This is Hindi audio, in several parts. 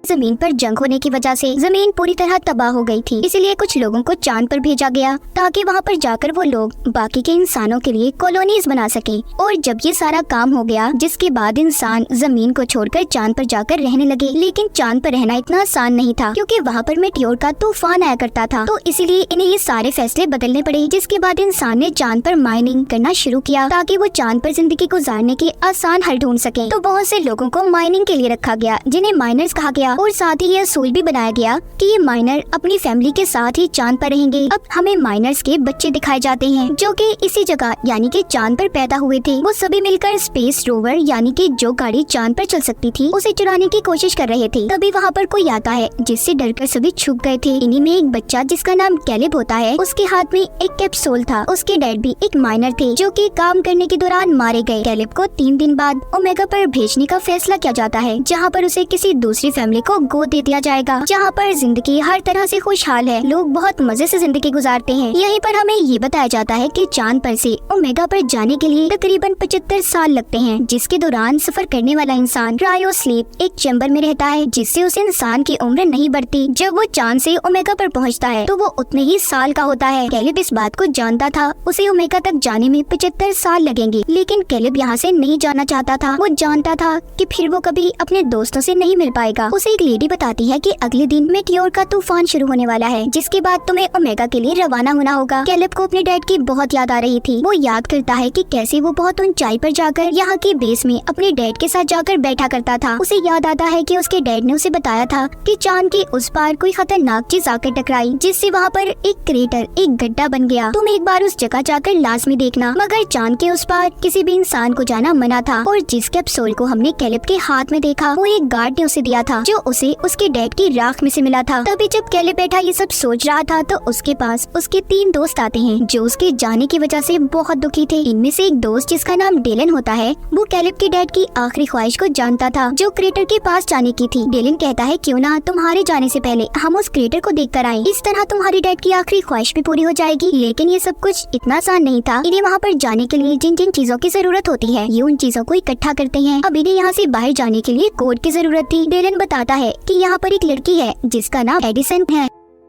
जमीन पर जंग होने की वजह से जमीन पूरी तरह तबाह हो गई थी। इसीलिए कुछ लोगों को चांद पर भेजा गया ताकि वहाँ पर जाकर वो लोग बाकी के इंसानों के लिए कॉलोनीज बना सके। और जब ये सारा काम हो गया, जिसके बाद इंसान जमीन को छोड़कर चांद पर जाकर रहने लगे। लेकिन चांद पर रहना इतना आसान नहीं था, क्योंकि वहाँ पर मेटियोर का तूफान आया करता था। तो इसीलिए इन्हें ये सारे फैसले बदलने पड़े। जिसके बाद इंसान ने चांद पर माइनिंग करना शुरू किया ताकि वो चांद पर जिंदगी गुजारने के आसान हल ढूंढ सके। तो बहुत से लोगों को माइनिंग के लिए रखा गया, जिन्हें माइनर्स कहा गया। और साथ ही यह असूल भी बनाया गया कि ये माइनर अपनी फैमिली के साथ ही चांद पर रहेंगे। अब हमें माइनर्स के बच्चे दिखाए जाते हैं जो कि इसी जगह यानी कि चांद पर पैदा हुए थे। वो सभी मिलकर स्पेस रोवर यानी कि जो गाड़ी चांद पर चल सकती थी उसे चुराने की कोशिश कर रहे थे। तभी वहाँ पर कोई आता है, जिससे डरकर सभी छुप गए थे। इन्हीं में एक बच्चा जिसका नाम कैलिब होता है, उसके हाथ में एक कैप्सूल था। उसके डैड भी एक माइनर थे जो कि काम करने के दौरान मारे गए। कैलिब को 3 दिन बाद ओमेगा पर भेजने का फैसला किया जाता है, जहाँ पर उसे किसी दूसरी फैमिली को गोद दे दिया जाएगा, जहाँ पर जिंदगी हर तरह से खुशहाल है। लोग बहुत मजे से जिंदगी गुजारते हैं। यहीं पर हमें ये बताया जाता है कि चांद पर से ओमेगा पर जाने के लिए तकरीबन 75 साल लगते हैं, जिसके दौरान सफर करने वाला इंसान क्रायो स्लीप एक चैम्बर में रहता है, जिससे उस इंसान की उम्र नहीं बढ़ती। जब वो चांद से ओमेगा पर पहुंचता है तो वो उतने ही साल का होता है। कैलिब इस बात को जानता था, उसे ओमेगा तक जाने में 75 साल लगेंगे। लेकिन कैलिब यहाँ से नहीं जाना चाहता था। वो जानता था कि फिर वो कभी अपने दोस्तों से नहीं मिल पाएगा। उसे एक लेडी बताती है कि अगले दिन मेटियोर का तूफान शुरू होने वाला है, जिसके बाद तुम्हें ओमेगा के लिए रवाना होना होगा। कैलिब को अपने डैड की बहुत याद आ रही थी। वो याद करता है कि कैसे वो बहुत ऊंचाई पर जाकर यहाँ की बेस में अपने डैड के साथ जाकर बैठा करता था। उसे याद आता है कि उसके डैड ने उसे बताया था कि चांद के उस पार कोई खतरनाक चीज आकर टकराई, जिससे वहाँ पर एक क्रेटर, एक गड्ढा बन गया। तुम एक बार उस जगह जाकर लाजमी देखना। मगर चांद के उस पार किसी भी इंसान को जाना मना था। और जिस कैप्सूल को हमने कैलिब के हाथ में देखा वो एक गार्ड ने उसे दिया था, जो उसे उसके डैड की राख में से मिला था। तभी जब कैलिब बैठा ये सब सोच रहा था तो उसके पास उसके 3 दोस्त आते हैं, जो उसके जाने की वजह से बहुत दुखी थे। इनमें से एक दोस्त जिसका नाम डेलन होता है, वो कैलिब के डैड की आखिरी ख्वाहिश को जानता था, जो क्रेटर के पास जाने की थी। डेलन कहता है क्यों ना तुम्हारे जाने से पहले हम उस क्रेटर को देख कर आए, इस तरह तुम्हारी डैड की आखिरी ख्वाहिश भी पूरी हो जाएगी। लेकिन ये सब कुछ इतना आसान नहीं था। इन्हें वहाँ पर जाने के लिए जिन जिन चीजों की जरूरत होती है, ये उन चीजों को इकट्ठा करते हैं। अब इन्हें यहाँ से बाहर जाने के लिए कोड की जरूरत थी। डेलन बताता है कि यहाँ पर एक लड़की है जिसका नाम एडिसन है।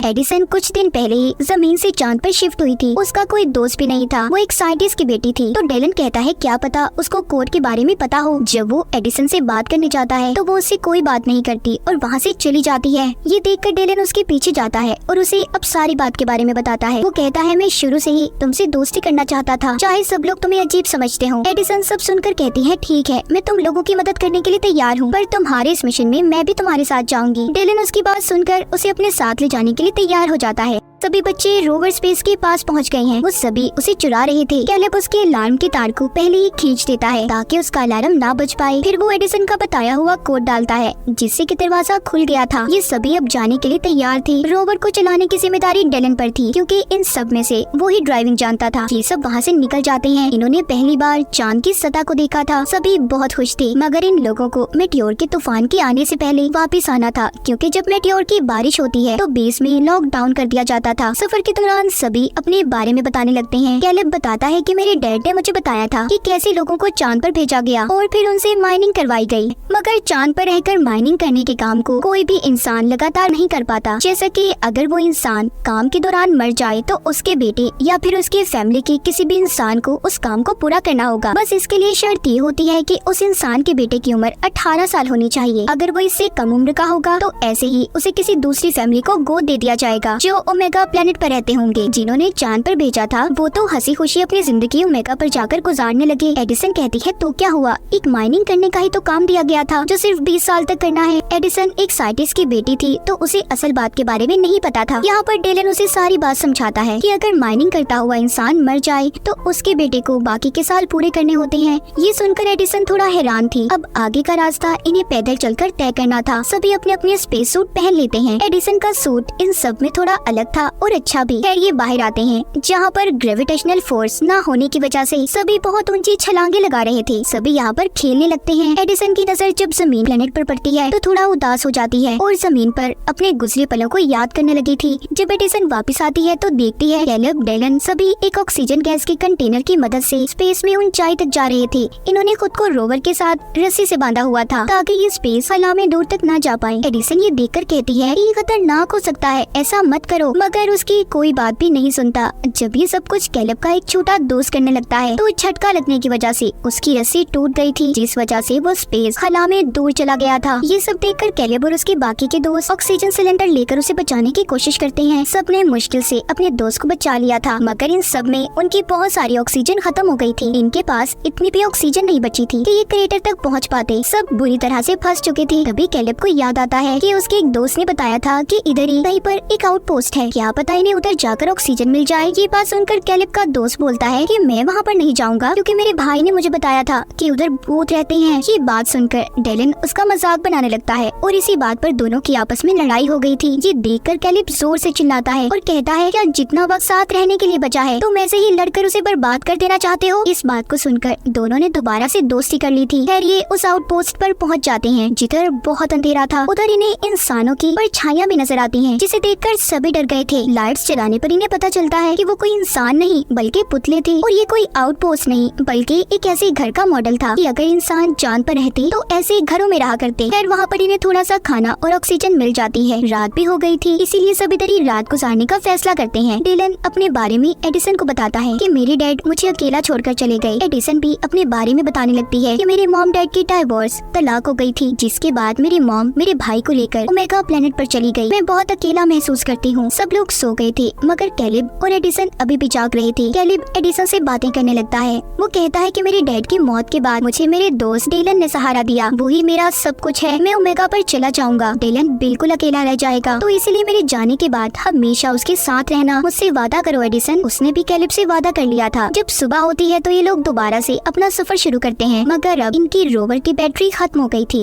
एडिसन कुछ दिन पहले ही जमीन से चांद पर शिफ्ट हुई थी। उसका कोई दोस्त भी नहीं था, वो एक साइंटिस्ट की बेटी थी। तो डेलन कहता है क्या पता उसको कोड के बारे में पता हो। जब वो एडिसन से बात करने जाता है तो वो उससे कोई बात नहीं करती और वहाँ से चली जाती है। ये देखकर डेलन उसके पीछे जाता है और उसे अब सारी बात के बारे में बताता है। वो कहता है मैं शुरू से ही तुमसे दोस्ती करना चाहता था, चाहे सब लोग तुम्हें अजीब समझते हो। एडिसन सब सुनकर कहती है ठीक है, मैं तुम लोगों की मदद करने के लिए तैयार हूँ, पर तुम्हारे इस मिशन में मैं भी तुम्हारे साथ जाऊंगी। डेलन उसकी बात सुनकर उसे अपने साथ ले जाने के लिए तैयार हो जाता है। सभी बच्चे रोवर स्पेस के पास पहुंच गए हैं। वो सभी उसे चुरा रहे थे। कैलिब उसके अलार्म के तार को पहले ही खींच देता है ताकि उसका अलार्म ना बज पाए। फिर वो एडिसन का बताया हुआ कोड डालता है, जिससे कि दरवाजा खुल गया था। ये सभी अब जाने के लिए तैयार थे। रोवर को चलाने की जिम्मेदारी डेलन पर थी, क्योंकि इन सब में से वो ही ड्राइविंग जानता था। ये सब वहाँ से निकल जाते हैं। इन्होंने पहली बार चांद की सतह को देखा था। सभी बहुत खुश थे, मगर इन लोगों को मेटियोर के तूफान के आने से पहले वापिस आना था, क्योंकि जब मेटियोर की बारिश होती है तो बेस में लॉकडाउन कर दिया जाता था। सफर के दौरान सभी अपने बारे में बताने लगते हैं। कैलिब बताता है कि मेरे डैड ने मुझे बताया था कि कैसे लोगों को चांद पर भेजा गया और फिर उनसे माइनिंग करवाई गई। मगर चांद पर रहकर माइनिंग करने के काम को कोई भी इंसान लगातार नहीं कर पाता। जैसा कि अगर वो इंसान काम के दौरान मर जाए तो उसके बेटे या फिर उसके फैमिली के किसी भी इंसान को उस काम को पूरा करना होगा। बस इसके लिए शर्त ये होती है कि उस इंसान के बेटे की उम्र 18 साल होनी चाहिए। अगर वो इससे कम उम्र का होगा तो ऐसे ही उसे किसी दूसरी फैमिली को गोद दे दिया जाएगा, जो ओमेगा प्लेनेट पर रहते होंगे। जिन्होंने चांद पर भेजा था वो तो हंसी खुशी अपनी जिंदगी ओमेगा पर जाकर गुजारने लगे। एडिसन कहती है तो क्या हुआ, एक माइनिंग करने का ही तो काम दिया गया था जो सिर्फ 20 साल तक करना है। एडिसन एक साइंटिस्ट की बेटी थी तो उसे असल बात के बारे में नहीं पता था। यहाँ पर डेलन उसे सारी बात समझाता है कि अगर माइनिंग करता हुआ इंसान मर जाए तो उसके बेटे को बाकी के साल पूरे करने होते हैं। ये सुनकर एडिसन थोड़ा हैरान थी। अब आगे का रास्ता इन्हें पैदल चलकर तय करना था। सभी अपने अपने स्पेस सूट पहन लेते हैं। एडिसन का सूट इन सब में थोड़ा अलग था और अच्छा भी। खैर ये बाहर आते हैं जहाँ पर ग्रेविटेशनल फोर्स न होने की वजह से सभी बहुत ऊंची छलांगे लगा रहे थे। सभी यहाँ पर खेलने लगते हैं। एडिसन की नजर जब जमीन प्लेनेट पर पड़ती है तो थोड़ा उदास हो जाती है और जमीन पर अपने गुजरे पलों को याद करने लगी थी। जब एडिसन वापस आती है तो देखती है कैलेब, डेलन सभी एक ऑक्सीजन गैस के कंटेनर की मदद से स्पेस में ऊंचाई तक जा रहे थे। इन्होंने खुद को रोवर के साथ रस्सी से बांधा हुआ था ताकि ये स्पेस खला में दूर तक न जा पाए। एडिसन ये देखकर कहती है ये खतरनाक हो सकता है, ऐसा मत करो, मगर उसकी कोई बात भी नहीं सुनता। जब ये सब कुछ कैलेब का एक छोटा दोस्त करने लगता है तो झटका लगने की वजह से उसकी रस्सी टूट गई थी, जिस वजह से वो स्पेस खला में दूर चला गया था। ये सब देखकर कैलेब और उसके बाकी के दोस्त ऑक्सीजन सिलेंडर लेकर उसे बचाने की कोशिश करते हैं। सबने मुश्किल से अपने दोस्त को बचा लिया था, मगर इन सब में उनकी बहुत सारी ऑक्सीजन खत्म हो गई थी। इनके पास इतनी भी ऑक्सीजन नहीं बची थी कि ये क्रेटर तक पहुंच पाते। सब बुरी तरह से फंस चुके थे। तभी कैलेब को याद आता है कि उसके एक दोस्त ने बताया था कि इधर ही कहीं पर एक आउटपोस्ट है, क्या पता इन्हें उधर जाकर ऑक्सीजन मिल जाए। ये बात सुनकर कैलेब का दोस्त बोलता है कि मैं वहाँ पर नहीं जाऊंगा क्योंकि मेरे भाई ने मुझे बताया था कि उधर भूत रहते हैं। ये बात सुनकर डेलन उसका मजाक बनाने लगता है और इसी बात पर दोनों की आपस में लड़ाई हो गई थी। ये देखकर कैलेब जोर से चिल्लाता है और कहता है क्या जितना वक्त साथ रहने के लिए बचा है तुम ऐसे ही लड़कर उसे बर्बाद कर देना चाहते हो। इस बात को सुनकर दोनों ने दोबारा से दोस्ती कर ली थी। खैर ये उस आउटपोस्ट पर पहुंच जाते हैं जिधर बहुत अंधेरा था। उधर इन्हें इंसानों की परछाइयां भी नजर आती हैं, जिसे देखकर सभी डर गए थे। लाइट्स जलाने पर इन्हें पता चलता है कि वो कोई इंसान नहीं बल्कि पुतले थे और ये कोई आउटपोस्ट नहीं बल्कि एक ऐसे घर का मॉडल था कि अगर इंसान चांद पर रहते तो ऐसे घरों में रहा करते। खैर वहाँ पर इन्हें थोड़ा सा खाना और ऑक्सीजन मिल जाती है। रात भी हो गई थी, इसीलिए सभी इधर ही रात गुजारने का फैसला करते हैं। डेलन अपने बारे में एडिसन को बताता है कि मेरे डैड मुझे अकेला छोड़कर चले गए। एडिसन भी अपने बारे में बताने लगती है कि मेरे मॉम डैड की डाइवोर्स तलाक हो गई थी, जिसके बाद मेरी मॉम मेरे भाई को लेकर ओमेगा प्लेनेट पर चली गई। मैं बहुत अकेला महसूस करती हूँ। सब लोग सो गए थे मगर कैलेब और एडिसन अभी भी जाग रहे थे। कैलेब एडिसन से बातें करने लगता है। वो कहता है कि मेरे डैड की मौत के बाद मुझे मेरे दोस्त डेलन ने सहारा दिया, वही मेरा सब कुछ है। मैं ओमेगा पर चला जाऊंगा, डेलन बिल्कुल अकेला रह जाएगा, तो इसलिए मेरे जाने के बाद हमेशा उसके साथ रहना। मुझसे वादा करो एडिसन। उसने भी कैलेब से वादा कर लिया था। जब सुबह होती है तो ये लोग दोबारा से अपना सफर शुरू करते हैं, मगर अब इनकी रोवर की बैटरी खत्म हो गई थी।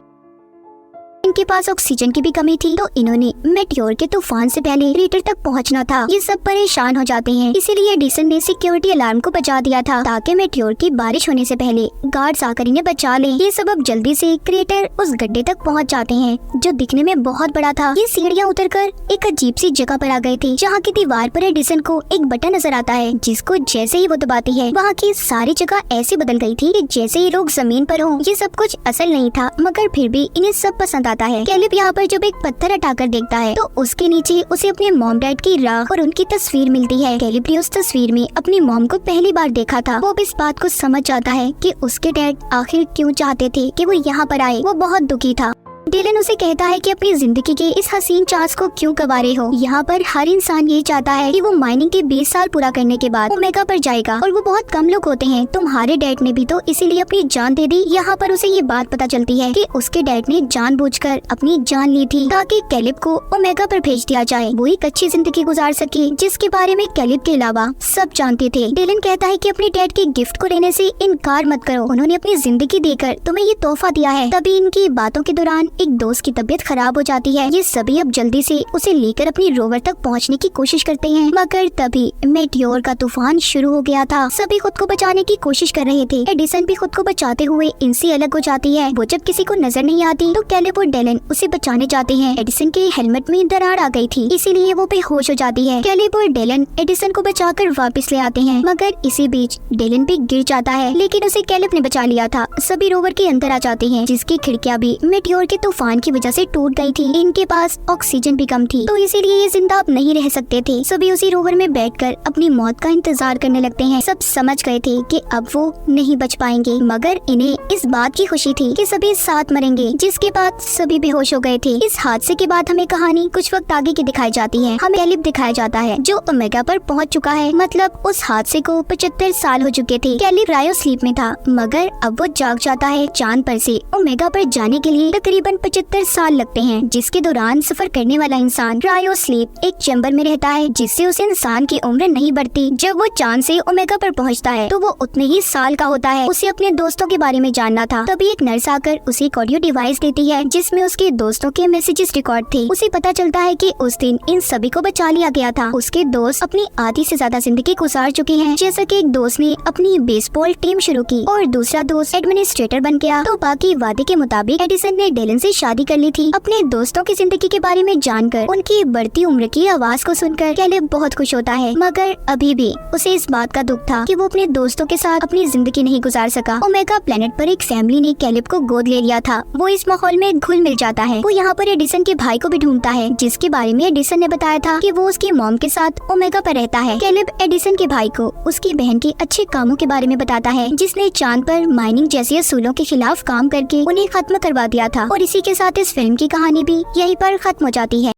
इनके पास ऑक्सीजन की भी कमी थी, तो इन्होंने मेटियोर के तूफान से पहले क्रेटर तक पहुंचना था। ये सब परेशान हो जाते हैं, इसीलिए एडिसन ने सिक्योरिटी अलार्म को बजा दिया था ताकि मेटियोर की बारिश होने से पहले गार्ड्स आकर इन्हें बचा ले। ये सब अब जल्दी से क्रेटर उस गड्ढे तक पहुंच जाते हैं जो दिखने में बहुत बड़ा था। ये सीढ़ियां उतरकर एक अजीब सी जगह पर आ गए थे, जहाँ की दीवार पर एडिसन को एक बटन नजर आता है, जिसको जैसे ही वो दबाती है वहाँ की सारी जगह ऐसी बदल गई थी कि जैसे ही लोग जमीन पर हों। ये सब कुछ असल नहीं था, मगर फिर भी इन्हें सब पसंद आता है। कैलेब यहाँ पर जब एक पत्थर हटाकर देखता है तो उसके नीचे उसे अपने मॉम डैड की राख और उनकी तस्वीर मिलती है। कैलेब ने उस तस्वीर में अपनी मॉम को पहली बार देखा था। वो इस बात को समझ जाता है कि उसके डैड आखिर क्यों चाहते थे कि वो यहाँ पर आए। वो बहुत दुखी था। डेलन उसे कहता है कि अपनी जिंदगी के इस हसीन चांस को क्यों गवा रहे हो। यहाँ पर हर इंसान यही चाहता है कि वो माइनिंग के 20 साल पूरा करने के बाद ओमेगा पर जाएगा, और वो बहुत कम लोग होते हैं। तुम्हारे डैड ने भी तो इसीलिए अपनी जान दे दी। यहाँ पर उसे ये बात पता चलती है कि उसके डैड ने जानबूझकर अपनी जान ली थी ताकि कैलेब को ओमेगा पर भेज दिया जाए, वो एक अच्छी जिंदगी गुजार सके, जिसके बारे में कैलेब के अलावा सब जानते थे। डेलन कहता है कि अपने डैड के गिफ्ट को लेने से इनकार मत करो, उन्होंने अपनी जिंदगी देकर तुम्हें ये तोहफा दिया है। तभी इनकी बातों के दौरान एक दोस्त की तबीयत खराब हो जाती है। ये सभी अब जल्दी से उसे लेकर अपनी रोवर तक पहुंचने की कोशिश करते हैं, मगर तभी मेटियोर का तूफान शुरू हो गया था। सभी खुद को बचाने की कोशिश कर रहे थे। एडिसन भी खुद को बचाते हुए इनसे अलग हो जाती है। वो जब किसी को नजर नहीं आती तो कैलेब और डेलन उसे बचाने जाते हैं। एडिसन के हेलमेट में दरार आ गई थी, इसीलिए वो बेहोश हो जाती है। कैलेब और डेलन एडिसन को बचाकर वापस ले आते हैं, मगर इसी बीच डेलन भी गिर जाता है, लेकिन उसे कैलेब ने बचा लिया था। सभी रोवर के अंदर आ जाते हैं, जिसकी खिड़कियां भी मेटियोर के तूफान की वजह से टूट गई थी। इनके पास ऑक्सीजन भी कम थी, तो इसीलिए ये जिंदा अब नहीं रह सकते थे। सभी उसी रोवर में बैठकर अपनी मौत का इंतजार करने लगते हैं। सब समझ गए थे कि अब वो नहीं बच पाएंगे, मगर इन्हें इस बात की खुशी थी कि सभी साथ मरेंगे, जिसके बाद सभी बेहोश हो गए थे। इस हादसे के बाद हमें कहानी कुछ वक्त आगे की दिखाई जाती है। हमें कैलेब दिखाया जाता है जो ओमेगा पर पहुंच चुका है, मतलब उस हादसे को 75 साल हो चुके थे। कैलेब क्रायो स्लीप में था, मगर अब वो जाग जाता है। चांद पर से ओमेगा पर जाने के लिए तकरीबन तकरीबन 75 साल लगते हैं, जिसके दौरान सफर करने वाला इंसान क्रायोस्लीप एक चैम्बर में रहता है, जिससे उस इंसान की उम्र नहीं बढ़ती। जब वो चांद से ओमेगा पर पहुंचता है तो वो उतने ही साल का होता है। उसे अपने दोस्तों के बारे में जानना था, तभी एक नर्स आकर उसे एक ऑडियो डिवाइस देती है जिसमें उसके दोस्तों के मैसेजेस रिकॉर्ड थे। उसे पता चलता है कि उस दिन इन सभी को बचा लिया गया था। उसके दोस्त अपनी आधी से ज्यादा जिंदगी गुजार चुके हैं। जैसा कि एक दोस्त ने अपनी बेसबॉल टीम शुरू की और दूसरा दोस्त एडमिनिस्ट्रेटर बन गया, तो बाकी वादे के मुताबिक एडिसन ने डेलन से शादी कर ली थी। अपने दोस्तों की जिंदगी के बारे में जानकर, उनकी बढ़ती उम्र की आवाज को सुनकर कैलिब बहुत खुश होता है, मगर अभी भी उसे इस बात का दुख था कि वो अपने दोस्तों के साथ अपनी जिंदगी नहीं गुजार सका। ओमेगा प्लेनेट पर एक फैमिली ने कैलिब को गोद ले लिया था। वो इस माहौल में घुल मिल जाता है। वो यहाँ पर एडिसन के भाई को भी ढूंढता है, जिसके बारे में एडिसन ने बताया था कि वो उसकी मॉम के साथ ओमेगा पर रहता है। कैलिब एडिसन के भाई को उसकी बहन के अच्छे कामों के बारे में बताता है, जिसने चांद पर माइनिंग जैसे असूलों के खिलाफ काम करके उन्हें खत्म करवा दिया था। और इसी के साथ इस फिल्म की कहानी भी यहीं पर खत्म हो जाती है।